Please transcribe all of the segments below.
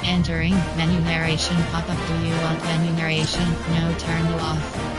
Entering menu narration pop-up. Do you want menu narration? No, turn it off.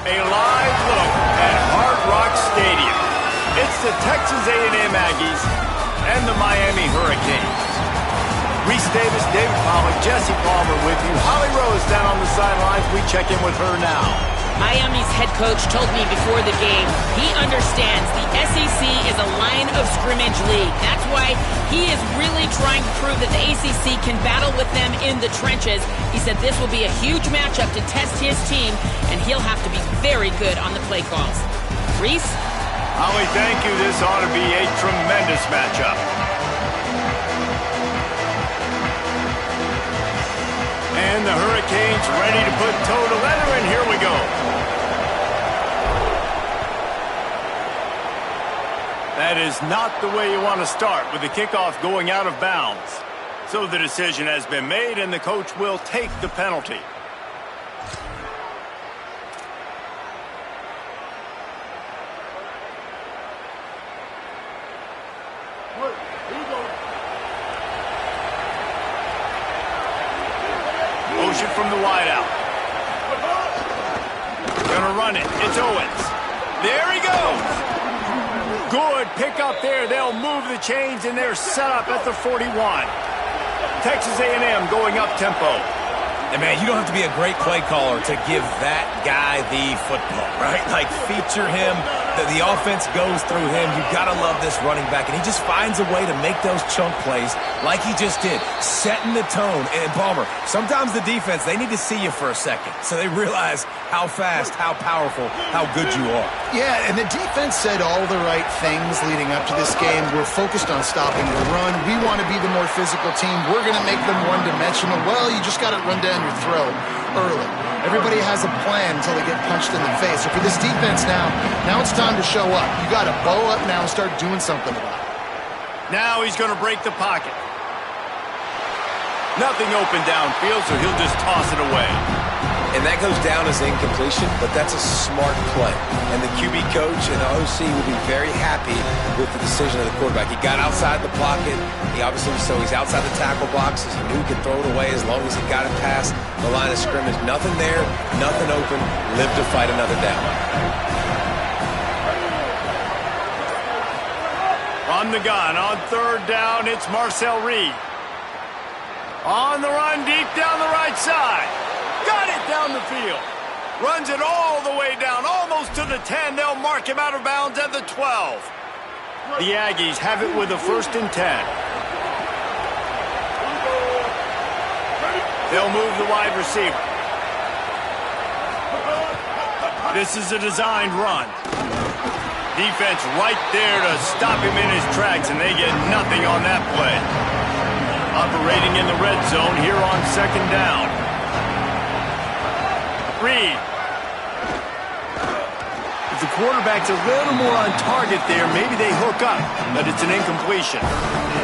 A live look at Hard Rock Stadium. It's the Texas A&M Aggies and the Miami Hurricanes. Reese Davis, David Pollock, Jesse Palmer with you. Holly Rose down on the sidelines. We check in with her now. Miami's head coach told me before the game he understands the SEC is a line of scrimmage league. That's why he is really trying to prove that the ACC can battle with them in the trenches. He said this will be a huge matchup to test his team, and he'll have to be very good on the play calls. Reese? Holly, thank you. This ought to be a tremendous matchup. And the Hurricanes ready to put toe to leather, and here we go. That is not the way you want to start with the kickoff going out of bounds. So the decision has been made, and the coach will take the penalty. Motion from the wideout. Gonna run it. It's Owens. There he goes. Good pick up there. They'll move the chains, and they're set up at the 41. Texas A&M going up tempo. And, man, you don't have to be a great play caller to give that guy the football, right? Like, feature him. The offense goes through him. You've got to love this running back. And he just finds a way to make those chunk plays like he just did, setting the tone. And, Palmer, sometimes the defense, they need to see you for a second so they realize how fast, how powerful, how good you are. Yeah, and the defense said all the right things leading up to this game. We're focused on stopping the run. We want to be the more physical team. We're going to make them one-dimensional. Well, you just got to run down your throat early. Everybody has a plan until they get punched in the face. So for this defense now it's time to show up. You got to bow up now and start doing something about it. Now he's going to break the pocket. Nothing open downfield, so he'll just toss it away. And that goes down as incompletion, but that's a smart play. And the QB coach and the OC will be very happy with the decision of the quarterback. He got outside the pocket. He's outside the tackle boxes. He knew he could throw it away as long as he got it past the line of scrimmage. Nothing there, nothing open. Live to fight another down. On the gun, on third down, it's Marcel Reed. On the run, deep down the right side. Got it down the field. Runs it all the way down, almost to the 10. They'll mark him out of bounds at the 12. The Aggies have it with a 1st and 10. They'll move the wide receiver. This is a designed run. Defense right there to stop him in his tracks, and they get nothing on that play. Operating in the red zone here on 2nd down. Reed. the quarterback's a little more on target there, maybe they hook up, but it's an incompletion.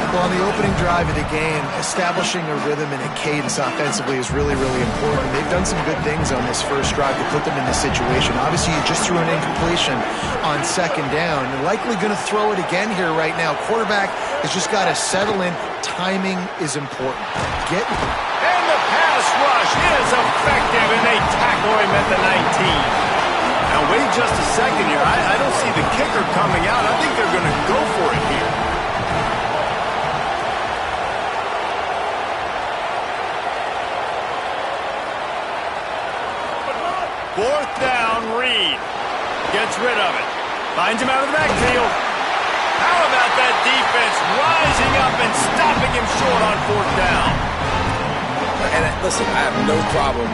Well, on the opening drive of the game, establishing a rhythm and a cadence offensively is really, really important. They've done some good things on this first drive to put them in this situation. Obviously, you just threw an incompletion on second down. You're likely going to throw it again here right now. Quarterback has just got to settle in. Timing is important. And the pass rush is effective, and they tackle him at the 19. Now, wait just a second here. I don't see the kicker coming out. I think they're going to go for it here. Fourth down, Reed. Gets rid of it. Finds him out of the backfield. How about that defense rising up and stopping him short on fourth down? And listen, I have no problem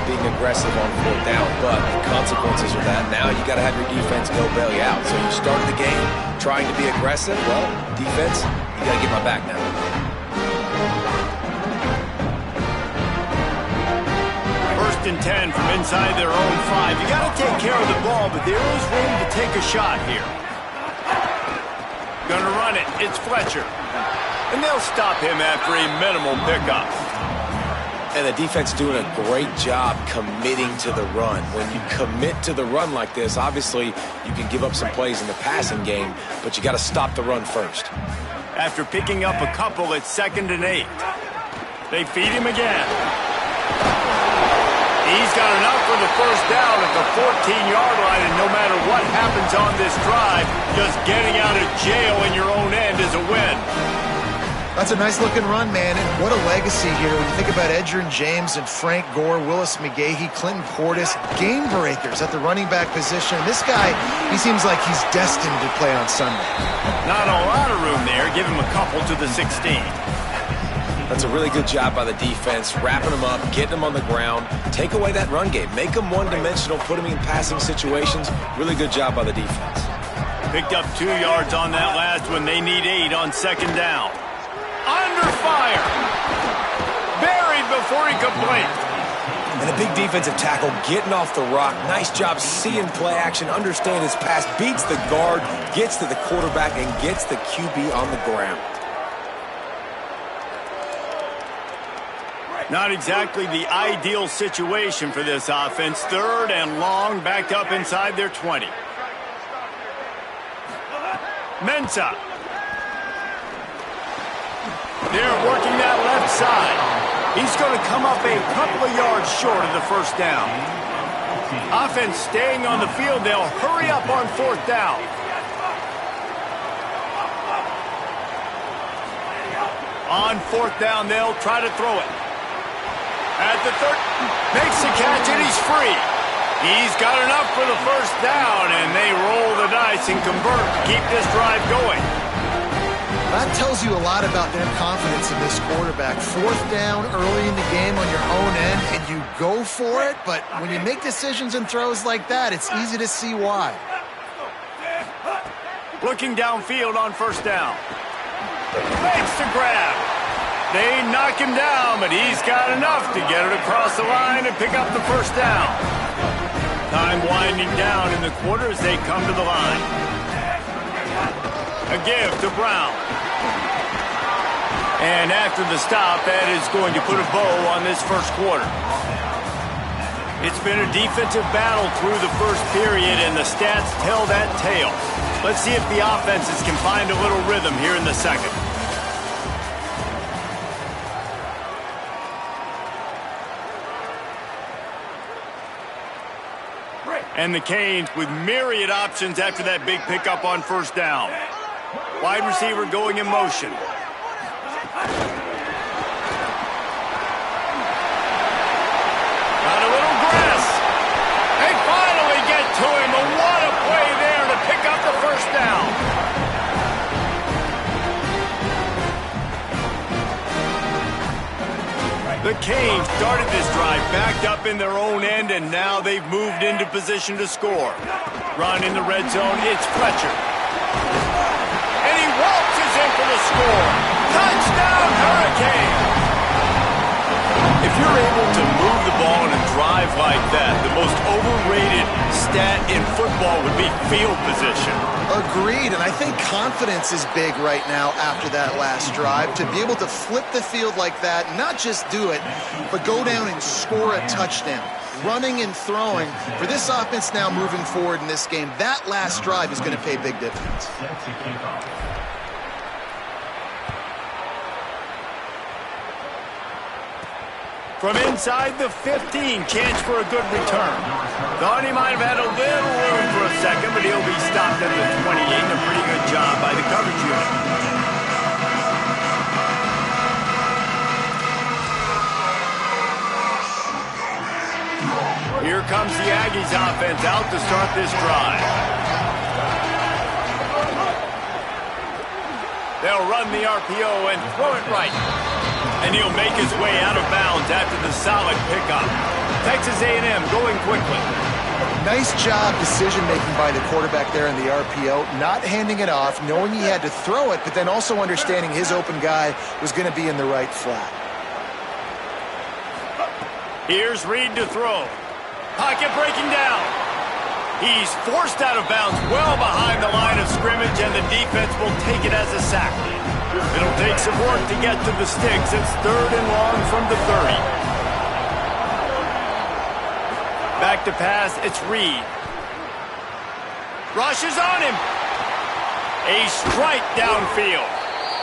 being aggressive on fourth down, but the consequences of that, now you got to have your defense go bail you out. So you started the game trying to be aggressive. Well, defense, you got to get my back now. First and 10 from inside their own 5. You got to take care of the ball, but there is room to take a shot here. Gonna run it. It's Fletcher. And they'll stop him after a minimal pickup. And the defense doing a great job committing to the run. When you commit to the run like this, obviously you can give up some plays in the passing game, but you got to stop the run first. After picking up a couple, it's 2nd and 8. They feed him again. He's got enough for the first down at the 14-yard line, and no matter what happens on this drive, just getting out of jail in your own end is a win. That's a nice-looking run, man, and what a legacy here. When you think about Edgerrin James and Frank Gore, Willis McGahee, Clinton Portis, game breakers at the running back position. This guy, he seems like he's destined to play on Sunday. Not a lot of room there. Give him a couple to the 16. That's a really good job by the defense, wrapping them up, getting them on the ground. Take away that run game. Make them one-dimensional, put them in passing situations. Really good job by the defense. Picked up 2 yards on that last one. They need 8 on second down. Under fire. Buried before he could blink. And a big defensive tackle getting off the rock. Nice job seeing play action, understand his pass, beats the guard, gets to the quarterback, and gets the QB on the ground. Not exactly the ideal situation for this offense. 3rd and long, backed up inside their 20. Mensah. They're working that left side. He's going to come up a couple of yards short of the first down. Offense staying on the field. They'll hurry up on fourth down. On fourth down, they'll try to throw it. At the 30, makes the catch, and he's free. He's got enough for the first down, and they roll the dice and convert to keep this drive going. That tells you a lot about their confidence in this quarterback. Fourth down early in the game on your own end, and you go for it, but when you make decisions and throws like that, it's easy to see why. Looking downfield on first down. Makes the grab. They knock him down, but he's got enough to get it across the line and pick up the first down. Time winding down in the quarter as they come to the line. A give to Brown. And after the stop, that is going to put a bow on this first quarter. It's been a defensive battle through the first period, and the stats tell that tale. Let's see if the offenses can find a little rhythm here in the second. And the Canes with myriad options after that big pickup on first down. Wide receiver going in motion. Got a little grass. They finally get to him, and what a play there to pick up the first down. The Canes started this drive backed up in their own end, and now they've moved into position to score. Run in the red zone, it's Fletcher. And he waltzes in for the score. Touchdown, Hurricane! If you're able to move the ball in a drive like that, the most overrated stat in football would be field position. Agreed, and I think confidence is big right now after that last drive. To be able to flip the field like that, not just do it, but go down and score a touchdown. Running and throwing, for this offense now moving forward in this game, that last drive is going to pay big dividends. From inside the 15, chance for a good return. Thought he might have had a little room for a second, but he'll be stopped at the 28. A pretty good job by the coverage unit. Here comes the Aggies offense out to start this drive. They'll run the RPO and throw it right. And he'll make his way out of bounds after the solid pickup. Texas A&M going quickly. Nice job decision-making by the quarterback there in the RPO, not handing it off, knowing he had to throw it, but then also understanding his open guy was going to be in the right flat. Here's Reed to throw. Pocket breaking down. He's forced out of bounds well behind the line of scrimmage, and the defense will take it as a sack. It'll take some work to get to the sticks. It's 3rd and long from the 30. Back to pass, it's Reed. Rushes on him. A strike downfield.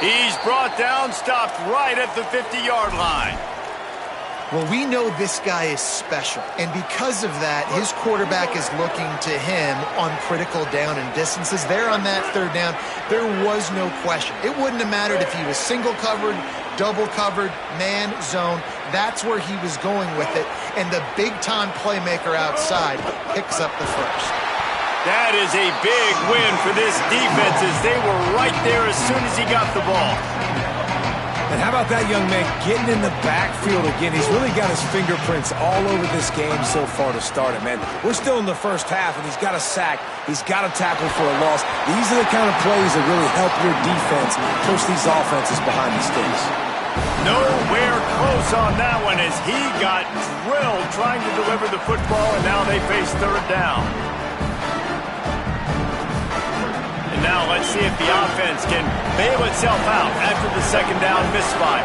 He's brought down, stopped right at the 50-yard line. Well, we know this guy is special, and because of that, his quarterback is looking to him on critical down and distances. There on that 3rd down, there was no question. It wouldn't have mattered if he was single covered, double covered, man, zone. That's where he was going with it, and the big-time playmaker outside picks up the first. That is a big win for this defense as they were right there as soon as he got the ball. And how about that young man getting in the backfield again? He's really got his fingerprints all over this game so far to start it, man. We're still in the first half, and he's got a sack. He's got a tackle for a loss. These are the kind of plays that really help your defense push these offenses behind the sticks. Nowhere close on that one as he got drilled trying to deliver the football, and now they face 3rd down. And now let's see if the offense can bail itself out after the 2nd down misfire.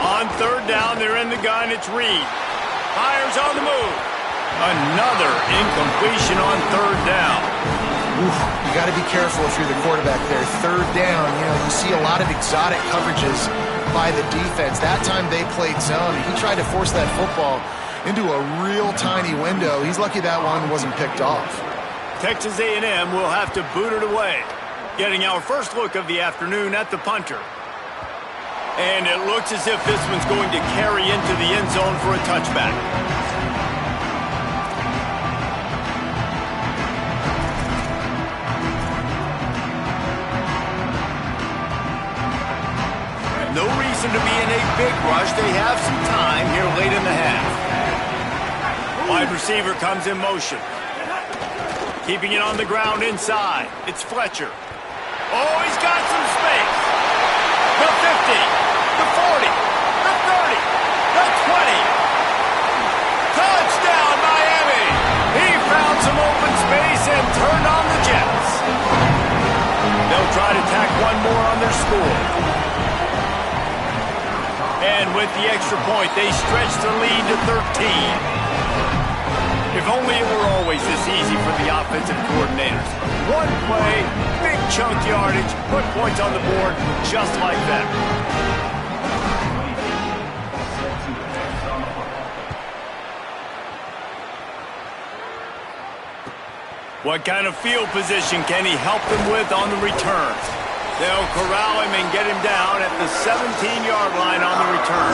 On 3rd down, they're in the gun. It's Reed. Fires on the move. Another incompletion on 3rd down. Oof, you got to be careful if you're the quarterback there. 3rd down, you see a lot of exotic coverages by the defense. That time they played zone. He tried to force that football into a real tiny window. He's lucky that one wasn't picked off. Texas A&M will have to boot it away. Getting our first look of the afternoon at the punter. And it looks as if this one's going to carry into the end zone for a touchback. No reason to be in a big rush. They have some time here late in the half. Wide receiver comes in motion. Keeping it on the ground inside. It's Fletcher. Oh, he's got some space. The 50, the 40, the 30, the 20. Touchdown, Miami. He found some open space and turned on the Jets. They'll try to tack one more on their score. And with the extra point, they stretch the lead to 13. If only it were always this easy for the offensive coordinators. One play, big chunk yardage, put points on the board just like that. What kind of field position can he help them with on the return? They'll corral him and get him down at the 17-yard line on the return.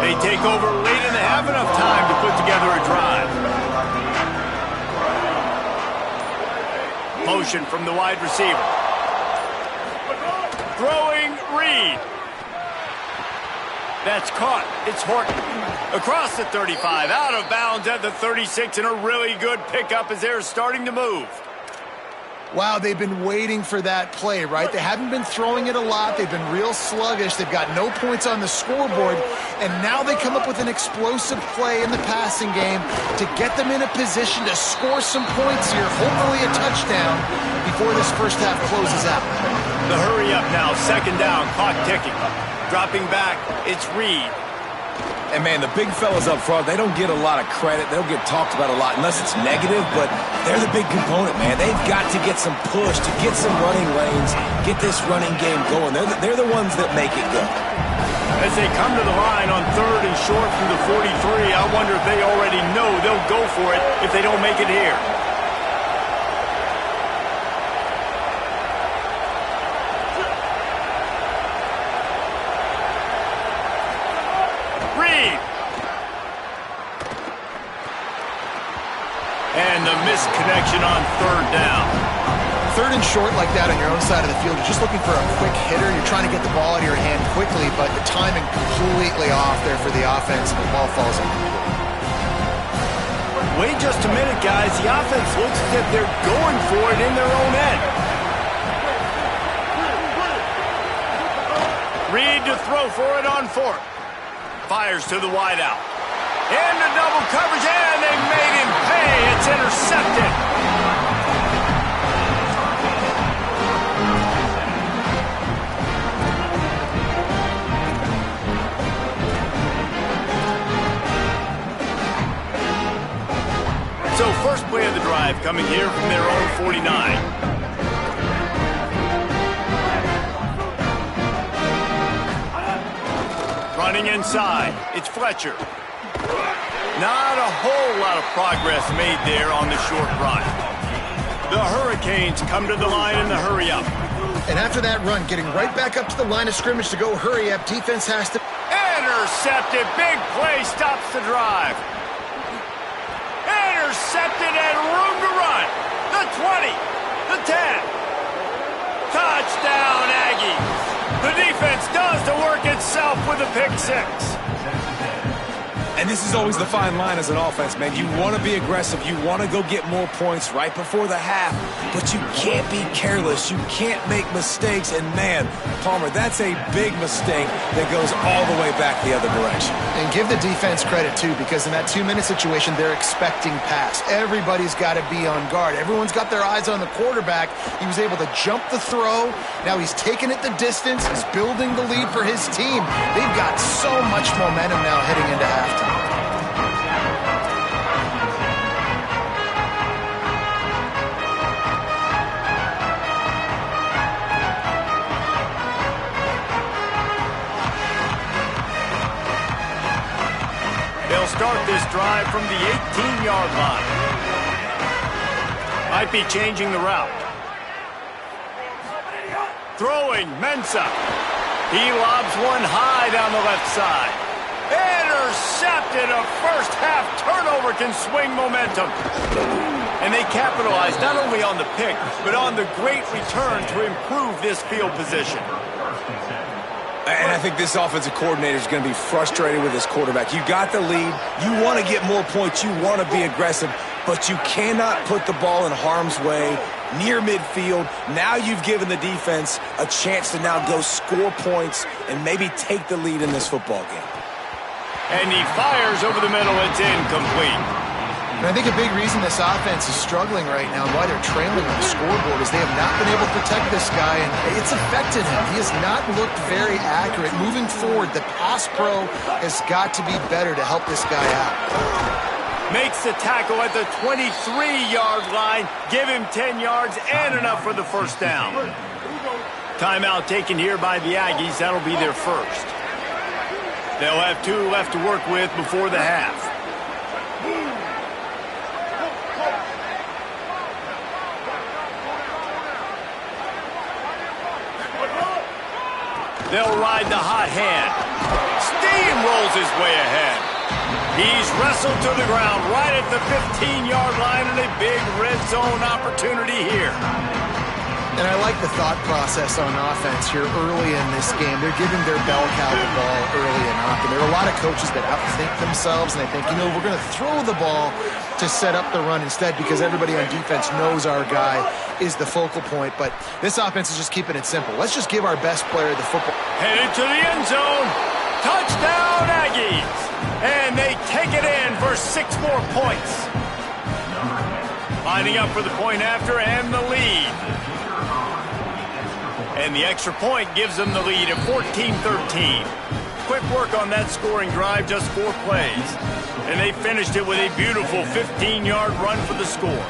They take over late and they have enough time to put together a drive. Motion from the wide receiver. Throwing Reed. That's caught. It's Horton. Across the 35, out of bounds at the 36, and a really good pickup as they're starting to move. Wow, they've been waiting for that play, right? They haven't been throwing it a lot. They've been real sluggish. They've got no points on the scoreboard, and now they come up with an explosive play in the passing game to get them in a position to score some points here, hopefully a touchdown, before this first half closes out. The hurry up now, second down, clock ticking. Dropping back, it's Reed. And, man, the big fellas up front, they don't get a lot of credit. They don't get talked about a lot unless it's negative, but they're the big component, man. They've got to get some push, to get some running lanes, get this running game going. They're the ones that make it go. As they come to the line on third and short from the 43, I wonder if they already know they'll go for it if they don't make it here. And the missed connection on third down. Third and short like that on your own side of the field, you're just looking for a quick hitter. You're trying to get the ball out of your hand quickly, but the timing completely off there for the offense, and the ball falls in. Wait just a minute, guys. The offense looks as if they're going for it in their own end. Reed to throw for it on fourth. Fires to the wideout. Into double coverage, and they made him pay. It's intercepted. So first play of the drive coming here from their own 49. Running inside, it's Fletcher. Not a whole lot of progress made there on the short run. The Hurricanes come to the line in the hurry-up. And after that run, getting right back up to the line of scrimmage to go hurry-up, defense has to... Intercepted. Big play stops the drive. Intercepted and room to run. The 20, the 10. Touchdown, Aggies. The defense does the work itself with a pick six. And this is always the fine line as an offense, man. You want to be aggressive. You want to go get more points right before the half, but you can't be careless. You can't make mistakes. And, man, Palmer, that's a big mistake that goes all the way back the other direction. And give the defense credit, too, because in that 2-minute situation, they're expecting pass. Everybody's got to be on guard. Everyone's got their eyes on the quarterback. He was able to jump the throw. Now he's taking it the distance. He's building the lead for his team. They've got so much momentum now heading into halftime. They'll start this drive from the 18-yard line. Might be changing the route. Throwing, Mensah. He lobs one high down the left side. Intercepted. A first-half turnover can swing momentum. And they capitalize not only on the pick, but on the great return to improve this field position. And I think this offensive coordinator is going to be frustrated with his quarterback. You got the lead. You want to get more points. You want to be aggressive, but you cannot put the ball in harm's way near midfield. Now you've given the defense a chance to now go score points and maybe take the lead in this football game. And he fires over the middle. It's incomplete. And I think a big reason this offense is struggling right now and why they're trailing on the scoreboard is they have not been able to protect this guy, and it's affected him. He has not looked very accurate. Moving forward, the pass pro has got to be better to help this guy out. Makes the tackle at the 23-yard line. Give him 10 yards and enough for the first down. Timeout taken here by the Aggies. That'll be their first. They'll have 2 left to work with before the half. They'll ride the hot hand. Steamrolls his way ahead. He's wrestled to the ground right at the 15-yard line, and a big red zone opportunity here. And I like the thought process on offense here early in this game. They're giving their bell cow the ball early and often. There are a lot of coaches that outthink themselves, and they think, we're going to throw the ball to set up the run instead because everybody on defense knows our guy is the focal point. But this offense is just keeping it simple. Let's just give our best player the football. Headed to the end zone. Touchdown, Aggies. And they take it in for 6 more points. Lining up for the point after and the lead. And the extra point gives them the lead at 14-13. Quick work on that scoring drive, just 4 plays. And they finished it with a beautiful 15-yard run for the score.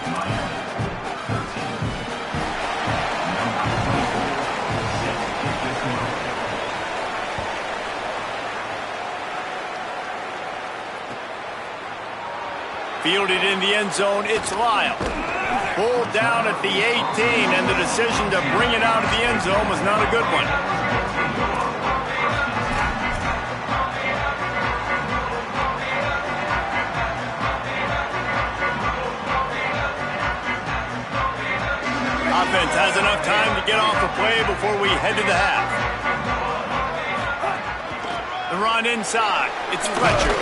Fielded in the end zone, it's Lyle. Pulled down at the 18, and the decision to bring it out of the end zone was not a good one. Offense has enough time to get off the play before we head to the half. The run inside. It's Fletcher.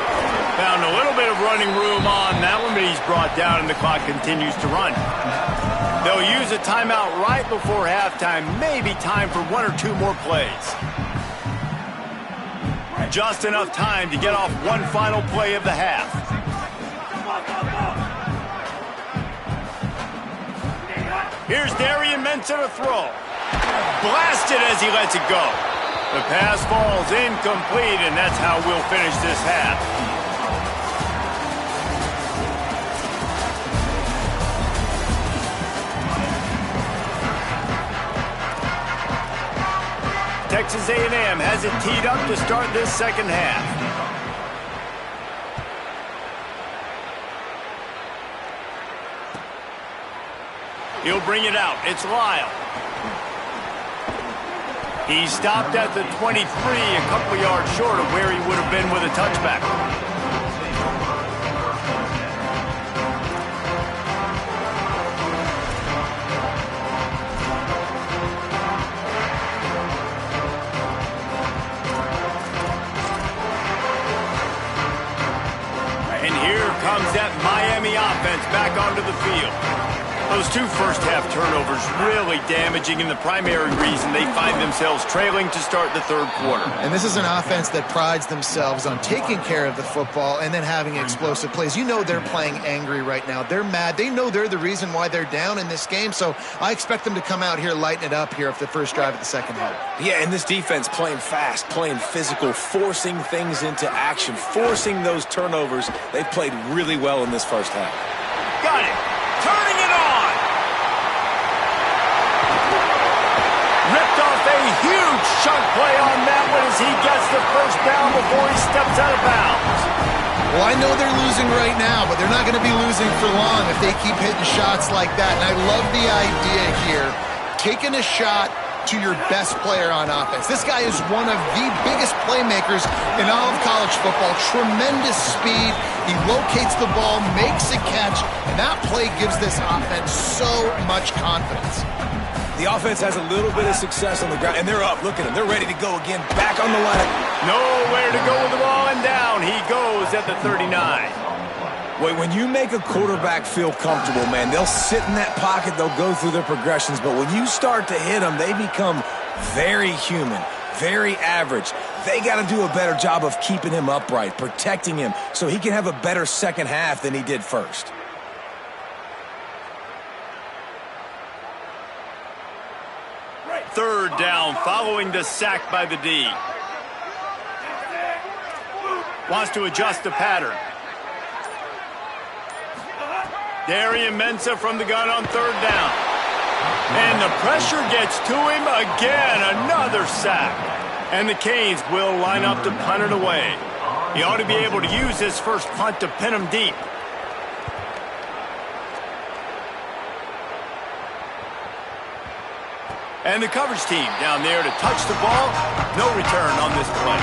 Found a little bit of running room on that one, but he's brought down and the clock continues to run. They'll use a timeout right before halftime. Maybe time for 1 or 2 more plays. Just enough time to get off one final play of the half. Here's Darian Mensah to throw. Blasted as he lets it go. The pass falls incomplete, and that's how we'll finish this half. Texas A&M has it teed up to start this second half. He'll bring it out. It's Lyle. He stopped at the 23, a couple yards short of where he would have been with a touchback. And here comes that Miami offense back onto the field. Those 2 first-half turnovers really damaging, and the primary reason they find themselves trailing to start the 3rd quarter. And this is an offense that prides themselves on taking care of the football and then having explosive plays. They're playing angry right now. They're mad. They know they're the reason why they're down in this game, so I expect them to come out here, lighten it up here for the first drive of the second half. Yeah, and this defense playing fast, playing physical, forcing things into action, forcing those turnovers. They've played really well in this first half. Got it. Turning it on. Ripped off a huge chunk play on that one as he gets the first down before he steps out of bounds. Well, I know they're losing right now, but they're not going to be losing for long if they keep hitting shots like that. And I love the idea here, taking a shot to your best player on offense. This guy is one of the biggest playmakers in all of college football. Tremendous speed. He locates the ball, makes a catch, and that play gives this offense so much confidence. The offense has a little bit of success on the ground, and they're up. Look at them. They're ready to go again. Back on the line. Nowhere to go with the ball, and down he goes at the 39. Wait, when you make a quarterback feel comfortable, man, they'll sit in that pocket. They'll go through their progressions. But when you start to hit them, they become very human, very average. They got to do a better job of keeping him upright, protecting him, so he can have a better second half than he did first. Third down following the sack by the D. Wants to adjust the pattern. Darian Mensah from the gun on 3rd down. And the pressure gets to him again. Another sack. And the Canes will line up to punt it away. He ought to be able to use his first punt to pin him deep. And the coverage team down there to touch the ball. No return on this play.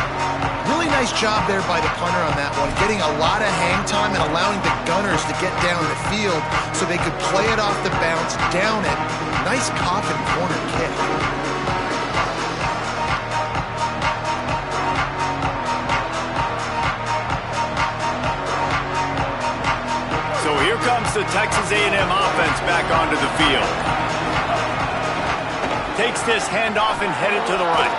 Really nice job there by the punter on that one, getting a lot of hang time and allowing the gunners to get down the field so they could play it off the bounce, down it. Nice coffin corner kick. So here comes the Texas A&M offense back onto the field. Takes this handoff and headed to the right.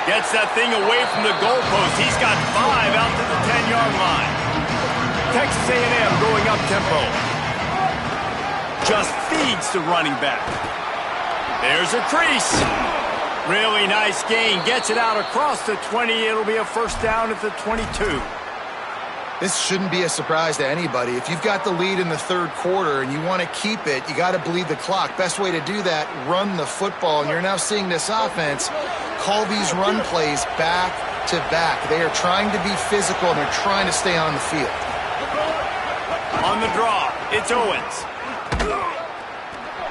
Gets that thing away from the goalpost. He's got 5 out to the 10-yard line. Texas A&M going up tempo. Just feeds the running back. There's a crease. Really nice gain. Gets it out across the 20. It'll be a first down at the 22. This shouldn't be a surprise to anybody. If you've got the lead in the third quarter and you want to keep it, you got to bleed the clock. Best way to do that, run the football. And you're now seeing this offense call these run plays back to back. They are trying to be physical, and they're trying to stay on the field. On the draw, it's Owens.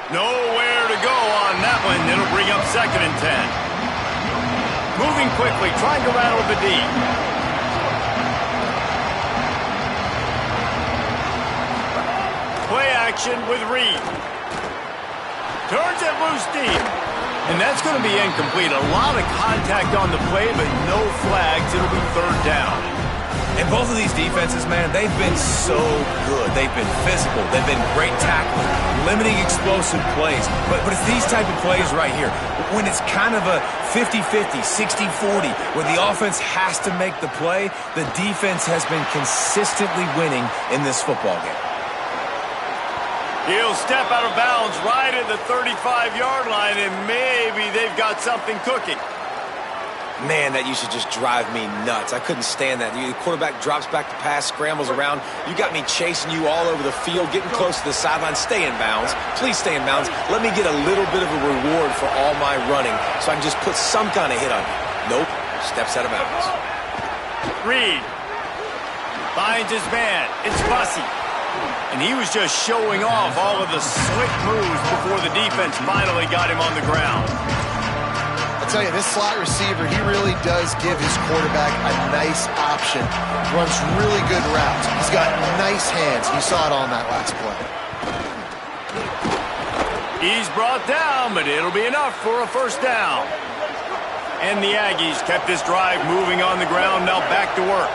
Nowhere to go on that one. It'll bring up 2nd and 10. Moving quickly, trying to rattle the D. Play action with Reed. Turns it loose deep. And that's going to be incomplete. A lot of contact on the play, but no flags. It'll be 3rd down. And both of these defenses, man, they've been so good. They've been physical. They've been great tackling, limiting explosive plays. But it's these type of plays right here, when it's kind of a 50-50, 60-40, where the offense has to make the play, the defense has been consistently winning in this football game. He'll step out of bounds right at the 35-yard line, and maybe they've got something cooking. Man, that used to just drive me nuts. I couldn't stand that. The quarterback drops back to pass, scrambles around. You got me chasing you all over the field, getting close to the sideline. Stay in bounds. Please stay in bounds. Let me get a little bit of a reward for all my running so I can just put some kind of hit on you. Nope. Steps out of bounds. Reed finds his man. It's Bussey. And he was just showing off all of the slick moves before the defense finally got him on the ground. I'll tell you, this slot receiver, he really does give his quarterback a nice option. Runs really good routes. He's got nice hands. You saw it on that last play. He's brought down, but it'll be enough for a first down. And the Aggies kept this drive moving on the ground. Now back to work.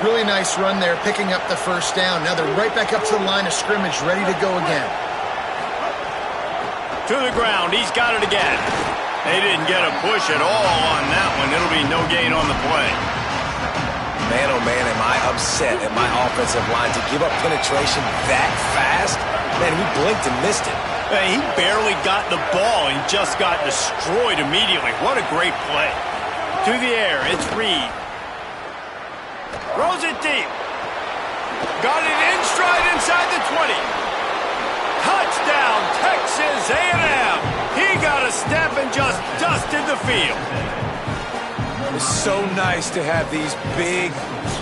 Really nice run there, picking up the first down. Now they're right back up to the line of scrimmage, ready to go again. To the ground. He's got it again. They didn't get a push at all on that one. It'll be no gain on the play. Man, oh man, am I upset at my offensive line to give up penetration that fast? Man, we blinked and missed it. He barely got the ball and just got destroyed immediately. What a great play. To the air, it's Reed. Throws it deep. Got it in stride inside the 20. Touchdown, Texas A&M. He got a step and just dusted the field. It's so nice to have these big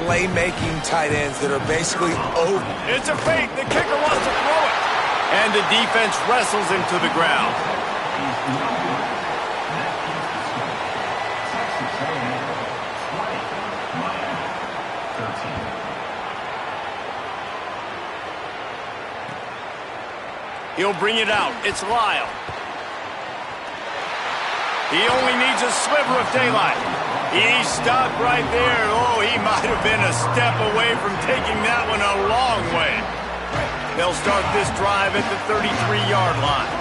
playmaking tight ends that are basically over. It's a fake. The kicker wants to throw it. And the defense wrestles him to the ground. He'll bring it out. It's Lyle. He only needs a sliver of daylight. He's stopped right there. Oh, he might have been a step away from taking that one a long way. They'll start this drive at the 33-yard line.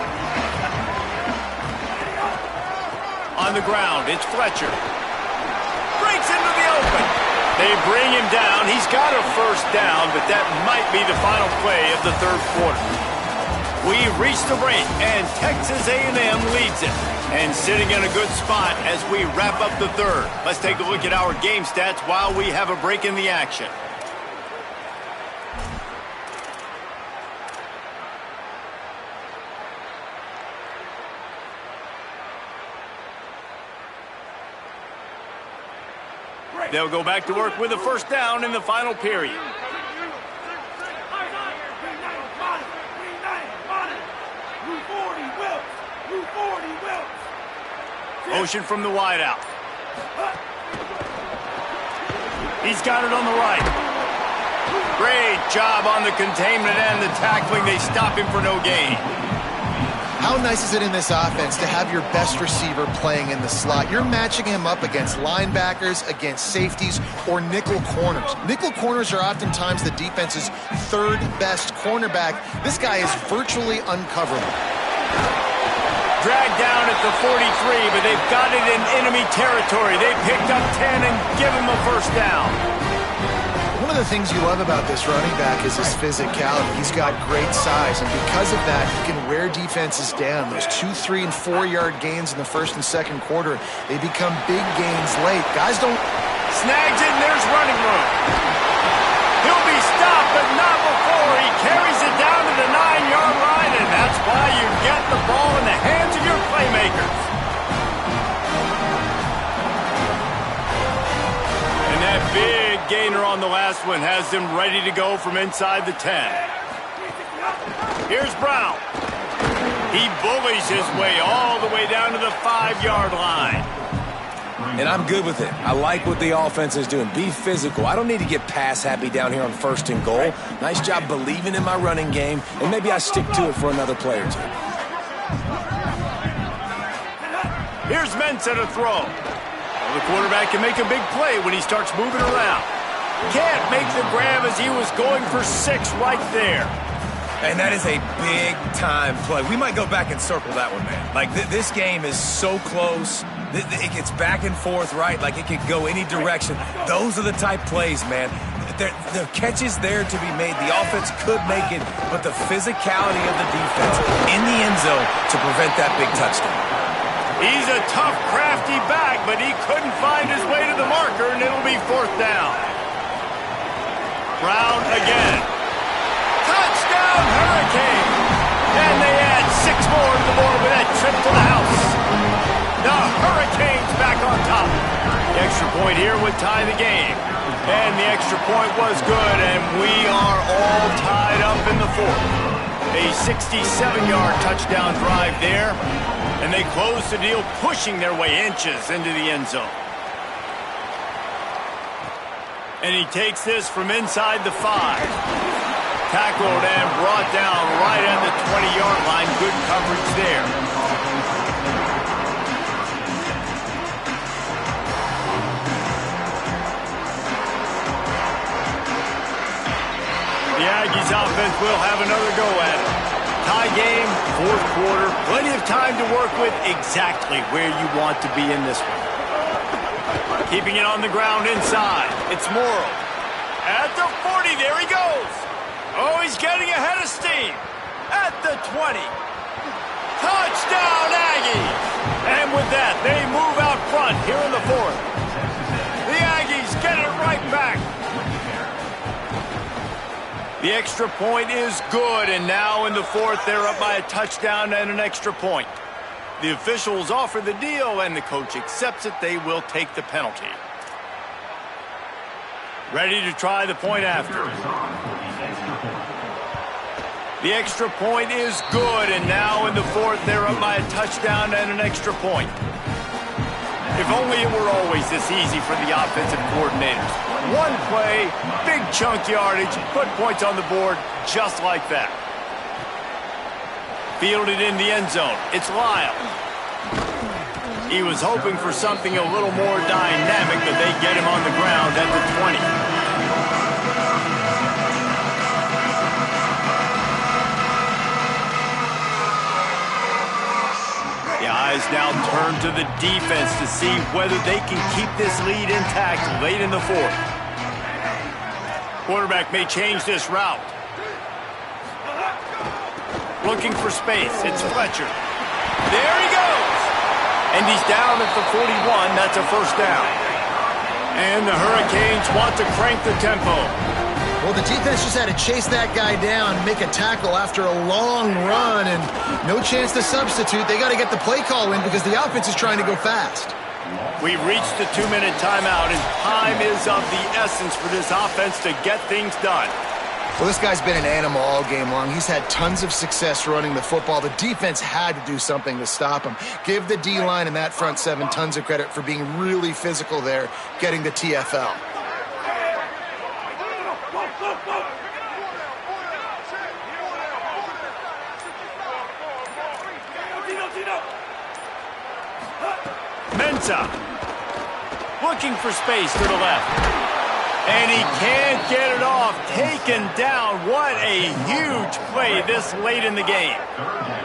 On the ground, it's Fletcher. Breaks into the open. They bring him down. He's got a first down, but that might be the final play of the third quarter. We've reached the break, and Texas A&M leads it. And sitting in a good spot as we wrap up the third. Let's take a look at our game stats while we have a break in the action. They'll go back to work with a first down in the final period. Motion from the wideout. He's got it on the right. Great job on the containment and the tackling. They stop him for no gain. How nice is it in this offense to have your best receiver playing in the slot? You're matching him up against linebackers, against safeties, or nickel corners. Nickel corners are oftentimes the defense's third best cornerback. This guy is virtually uncoverable. Dragged down at the 43, but they've got it in enemy territory. They picked up 10 and give him a first down. One of the things you love about this running back is his physicality. He's got great size, and because of that, he can wear defenses down. Those 2, 3, and 4-yard gains in the first and second quarter, they become big gains late. Guys don't... Snags it, and there's running room. He'll be stopped, but not before. He carries it down to the 9-yard line, and that's why you get the ball in the hands of your playmakers. And that big gainer on the last one has them ready to go from inside the 10. Here's Brown. He bullies his way all the way down to the 5-yard line. And I'm good with it. I like what the offense is doing. Be physical. I don't need to get pass happy down here on 1st and goal. Nice job believing in my running game, and maybe I stick to it for another play or two. Here's Mensah to throw. Well, the quarterback can make a big play when he starts moving around. Can't make the grab as he was going for 6 right there. And that is a big-time play. We might go back and circle that one, man. Like, this game is so close. It gets back and forth, right? Like, it could go any direction. Those are the type plays, man. The catch is there to be made. The offense could make it, but the physicality of the defense in the end zone to prevent that big touchdown. He's a tough, crafty back, but he couldn't find his way to the marker, and it'll be 4th down. Brown again. Touchdown, Hurricane! And they add 6 more to the board with that trip to the house. The Hurricanes back on top. The extra point here would tie the game. And the extra point was good, and we are all tied up in the 4th. A 67-yard touchdown drive there, and they close the deal, pushing their way inches into the end zone. And he takes this from inside the 5. Tackled and brought down right at the 20-yard line. Good coverage there. The Aggies offense will have another go at it. Tie game, 4th quarter, plenty of time to work with, exactly where you want to be in this one. Keeping it on the ground inside. It's Morrow. At the 40, there he goes. Oh, he's getting ahead of steam. At the 20. Touchdown, Aggies! And with that, they move out front here in the 4th. The Aggies get it right back. The extra point is good, and now in the 4th, they're up by a touchdown and an extra point. The officials offer the deal, and the coach accepts it. They will take the penalty. Ready to try the point after. The extra point is good, and now in the 4th, they're up by a touchdown and an extra point. If only it were always this easy for the offensive coordinators. One play, big chunk yardage, put points on the board just like that. Fielded in the end zone. It's Lyle. He was hoping for something a little more dynamic, but they get him on the ground at the 20. The eyes now turn to the defense to see whether they can keep this lead intact late in the 4th. Quarterback may change this route. Looking for space. It's Fletcher. There he goes. And he's down at the 41. That's a first down. And the Hurricanes want to crank the tempo. Well, the defense just had to chase that guy down, make a tackle after a long run, and no chance to substitute. They got to get the play call in because the offense is trying to go fast. We've reached the 2-minute timeout, and time is of the essence for this offense to get things done. Well, this guy's been an animal all game long. He's had tons of success running the football. The defense had to do something to stop him. Give the D-line and that front 7 tons of credit for being really physical there, getting the TFL. Mensa. Looking for space to the left. And he can't get it off. Taken down. What a huge play this late in the game.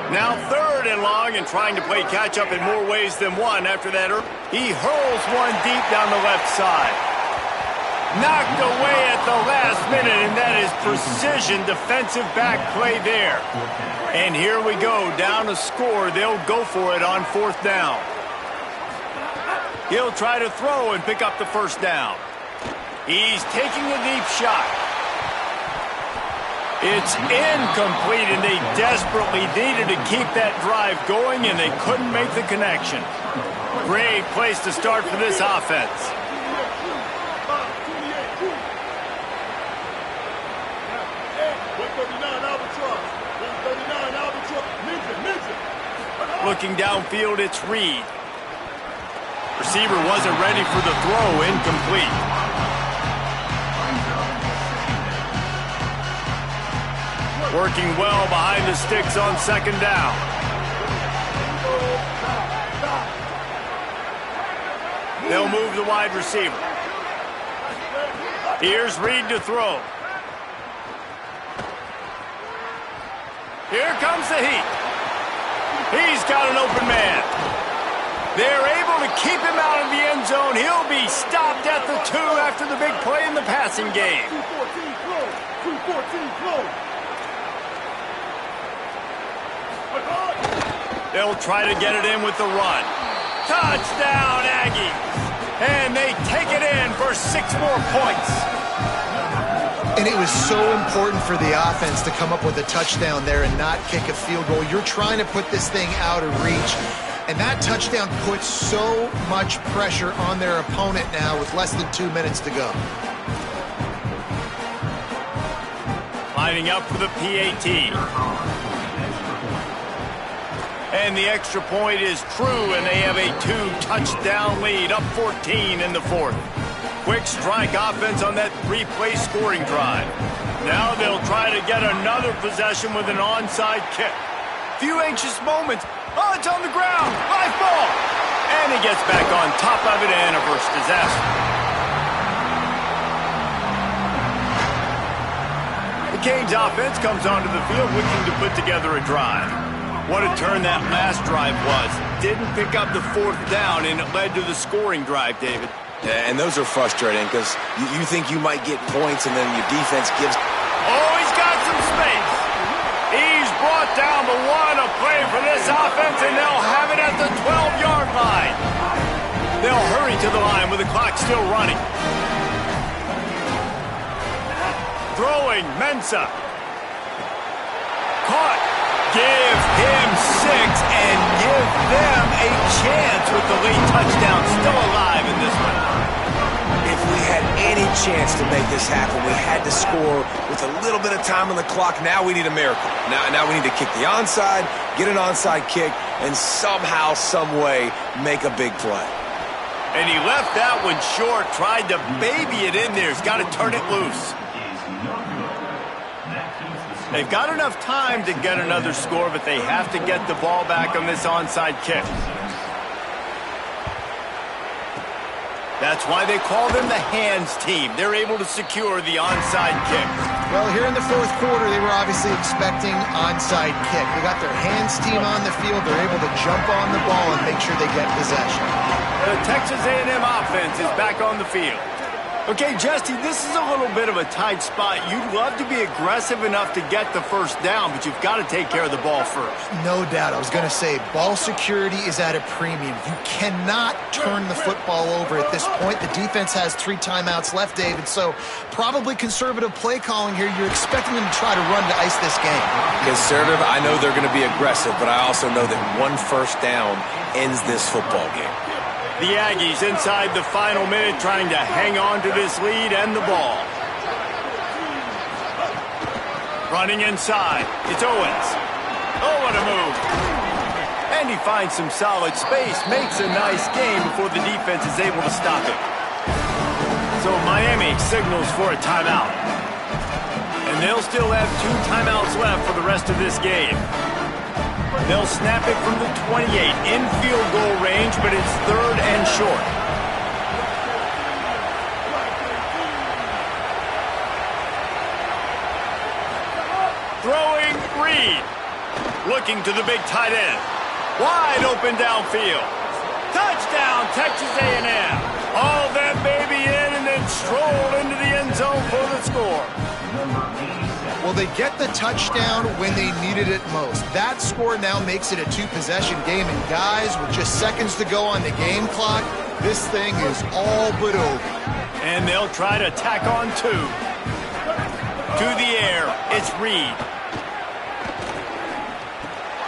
Now 3rd and long and trying to play catch-up in more ways than one after that. He hurls one deep down the left side. Knocked away at the last minute, and that is precision defensive back play there. And here we go, down a score. They'll go for it on 4th down. He'll try to throw and pick up the 1st down. He's taking a deep shot. It's incomplete, and they desperately needed to keep that drive going, and they couldn't make the connection. Great place to start for this offense. Looking downfield, it's Reed. Receiver wasn't ready for the throw, incomplete. Working well behind the sticks on 2nd down. They'll move the wide receiver. Here's Reed to throw. Here comes the heat. He's got an open man. They're able to keep him out of the end zone. He'll be stopped at the 2 after the big play in the passing game. They'll try to get it in with the run. Touchdown, Aggies. And they take it in for 6 more points. And it was so important for the offense to come up with a touchdown there and not kick a field goal. You're trying to put this thing out of reach. And that touchdown puts so much pressure on their opponent now with less than 2 minutes to go. Lining up for the PAT. And the extra point is true, and they have a 2-touchdown lead, up 14 in the 4th. Quick strike offense on that 3-play scoring drive. Now they'll try to get another possession with an onside kick. Few anxious moments. Oh, it's on the ground. Live ball. And he gets back on top of it and averts disaster. The Canes offense comes onto the field looking to put together a drive. What a turn that last drive was. Didn't pick up the 4th down, and it led to the scoring drive, David. Yeah, and those are frustrating because you think you might get points, and then your defense gives... Oh, he's got some space. He's brought down the 1, a play for this offense, and they'll have it at the 12-yard line. They'll hurry to the line with the clock still running. Throwing, Mensa. Caught. Give him 6 and give them a chance with the late touchdown still alive in this one. If we had any chance to make this happen, we had to score with a little bit of time on the clock. Now we need a miracle. Now we need to kick the onside, get an onside kick, and somehow, some way, make a big play. And he left that one short, tried to baby it in there. He's got to turn it loose. They've got enough time to get another score, but they have to get the ball back on this onside kick. That's why they call them the hands team. They're able to secure the onside kick. Well, here in the 4th quarter, they were obviously expecting onside kick. They got their hands team on the field. They're able to jump on the ball and make sure they get possession. The Texas A&M offense is back on the field. Okay, Jesse, this is a little bit of a tight spot. You'd love to be aggressive enough to get the 1st down, but you've got to take care of the ball first. No doubt. I was going to say, ball security is at a premium. You cannot turn the football over at this point. The defense has 3 timeouts left, David, so probably conservative play calling here. You're expecting them to try to run to ice this game. Conservative, I know they're going to be aggressive, but I also know that 1 1st down ends this football game. The Aggies inside the final minute trying to hang on to this lead and the ball. Running inside. It's Owens. Oh, what a move. And he finds some solid space. Makes a nice game before the defense is able to stop it. So Miami signals for a timeout. And they'll still have 2 timeouts left for the rest of this game. They'll snap it from the 28 in field goal range, but it's 3rd and short. Throwing Reed. Looking to the big tight end. Wide open downfield. Touchdown, Texas A&M. All that baby in and then strolled into the end zone for the score. Well, they get the touchdown when they needed it most. That score now makes it a 2-possession game. And guys, with just seconds to go on the game clock, this thing is all but over. And they'll try to tack on 2. To the air, it's Reed.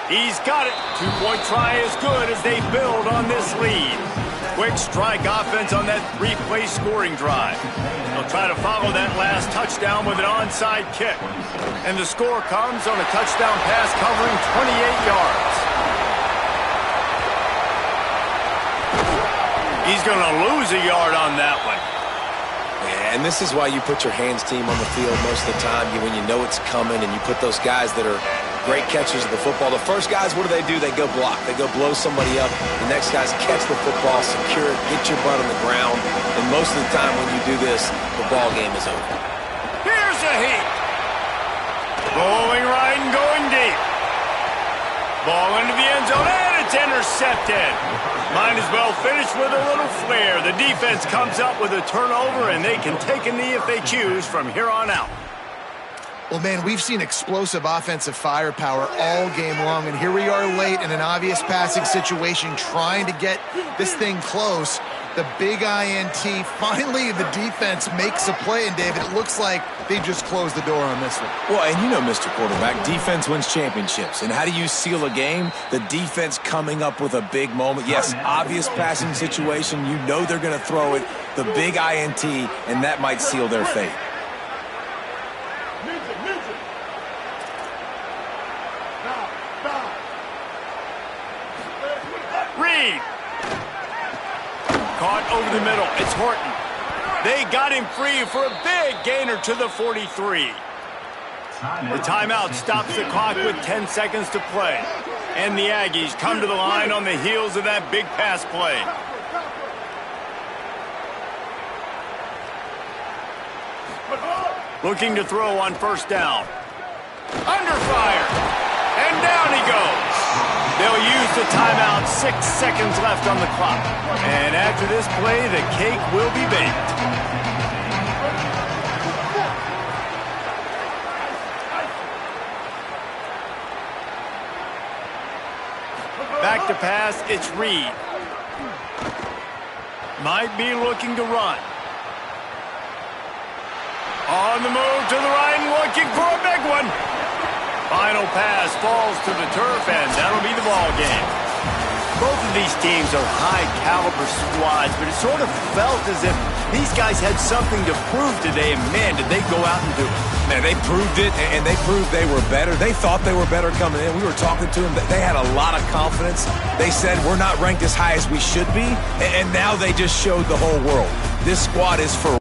He's got it. 2-point try is good as they build on this lead. Quick strike offense on that 3-play scoring drive. They'll try to follow that last touchdown with an onside kick. And the score comes on a touchdown pass covering 28 yards. He's going to lose a yard on that one. And this is why you put your hands team on the field most of the time when you know it's coming, and you put those guys that are great catchers of the football. The first guys, what do? They go block. They go blow somebody up. The next guys catch the football, secure it, get your butt on the ground. And most of the time when you do this, the ball game is over. Here's a heat. Rolling right and going deep. Ball into the end zone, and it's intercepted. Might as well finish with a little flair. The defense comes up with a turnover, and they can take a knee if they choose from here on out. Well, man, we've seen explosive offensive firepower all game long, and here we are late in an obvious passing situation trying to get this thing close. The big INT, finally the defense makes a play, and David, it looks like they just closed the door on this one. Well, and you know, Mr. Quarterback, defense wins championships. And how do you seal a game? The defense coming up with a big moment. Yes, obvious passing situation. You know they're going to throw it. The big INT, and that might seal their fate. Reed. Caught over the middle. It's Horton. They got him free for a big gainer to the 43. The timeout stops the clock with 10 seconds to play. And the Aggies come to the line on the heels of that big pass play. Looking to throw on first down. Under fire. And down he goes. They'll use the timeout, 6 seconds left on the clock. And after this play, the cake will be baked. Back to pass, it's Reed. Might be looking to run. On the move to the right and looking for a big one. Final pass falls to the turf, and that'll be the ball game. Both of these teams are high-caliber squads, but it sort of felt as if these guys had something to prove today, and man, did they go out and do it. Man, they proved it, and they proved they were better. They thought they were better coming in. We were talking to them. They had a lot of confidence. They said, we're not ranked as high as we should be, and now they just showed the whole world. This squad is for